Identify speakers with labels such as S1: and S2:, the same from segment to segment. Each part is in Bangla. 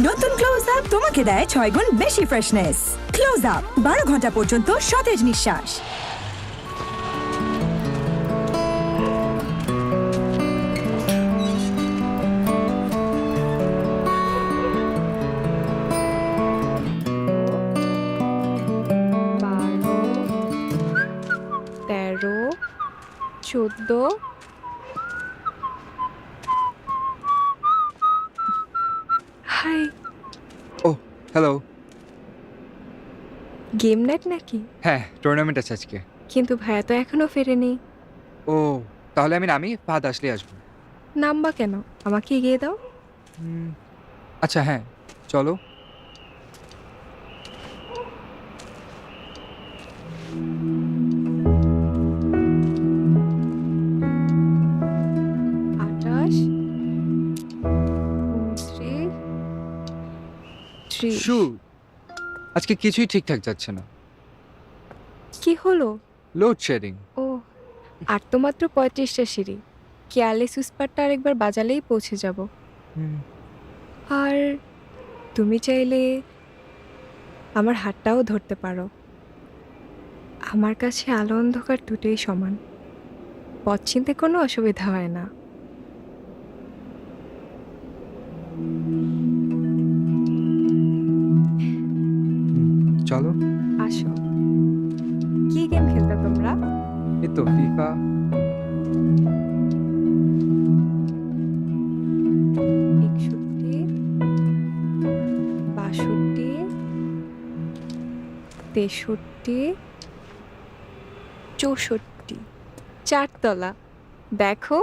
S1: নতুন ক্লোজ আপ তোমাকে দেয় 6 গুণ বেশি ফ্রেশনেস। ক্লোজ আপ 12 ঘন্টা পর্যন্ত সতেজ নিঃশ্বাস।
S2: তেরো, 14। হাই,
S3: ও হ্যালো।
S2: গেম নাইট নাকি?
S3: হ্যাঁ, টুর্নামেন্ট আছে আজকে।
S2: কিন্তু ভাইয়া তো এখনো ফেরেনি।
S3: ও তাহলে আমি নামি, ফাহাদ আসলে আসবো।
S2: নামবা কেন? আমাকে এগিয়ে দাও।
S3: আচ্ছা হ্যাঁ, চলো।
S2: আটাশ, 29,
S3: শু, আজকে কিছুই ঠিকঠাক যাচ্ছে না।
S2: কি হলো?
S3: লোডশেডিং।
S2: ও, আর তো মাত্র 35টা সিঁড়ি। কেয়ারলেস সুইপারটা আরেকবার বাজালেই পৌঁছে যাব। আর তুমি চাইলে আমার হাতটাও ধরতে পারো। আমার কাছে আলো অন্ধকার দুটোই সমান। পথ চিনতে কোনো অসুবিধা হয় না।
S3: চলো।
S2: আসো। কি গেম খেলতে তোমরা?
S3: এই তো ফিফা।
S2: 61, 62, 63, 64। 4 তলা। দেখো,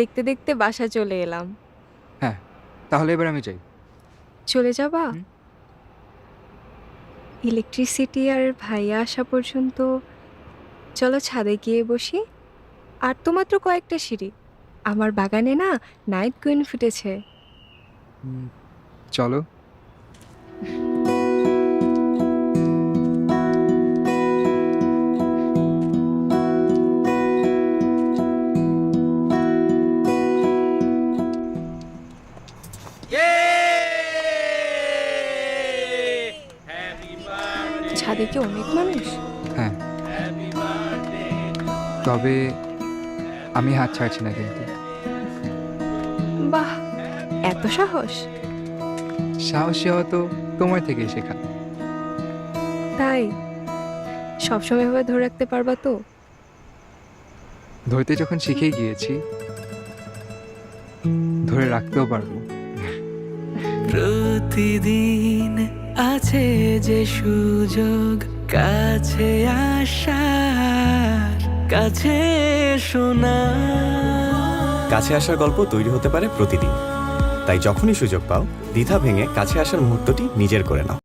S2: দেখতে দেখতে বাসা চলে এলাম।
S3: হ্যাঁ, তাহলে এবার আমি যাই।
S2: চলে যাবা?
S3: হুম।
S2: ইলেকট্রিসিটি আর ভাইয়া আসা পর্যন্ত চলো ছাদে গিয়ে বসি। আর তো মাত্র কয়েকটা সিঁড়ি। আমার বাগানে না নাইট কুইন ফুটেছে।
S3: চলো।
S2: ছাদে কি অনেক মানুষ?
S3: হ্যাঁ, তবে আমি হাত ছাড়ছি না কিন্তু।
S2: বাহ, এত সাহস!
S3: সাহসী হওয়া তো তোমার থেকেই শেখা।
S2: তাই সবসময় এভাবে ধরে রাখতে পারবা তো?
S3: ধরতে যখন শিখেই গিয়েছি, ধরে রাখতেও পারবো।
S4: প্রতিদিন আছে যে সুযোগ কাছে আসার, কাছে শোনা।
S5: কাছে আসার গল্প তৈরি হতে পারে প্রতিদিন, তাই যখনই সুযোগ পাও দ্বিধা ভেঙে কাছে আসার মুহূর্তটি নিজের করে নাও।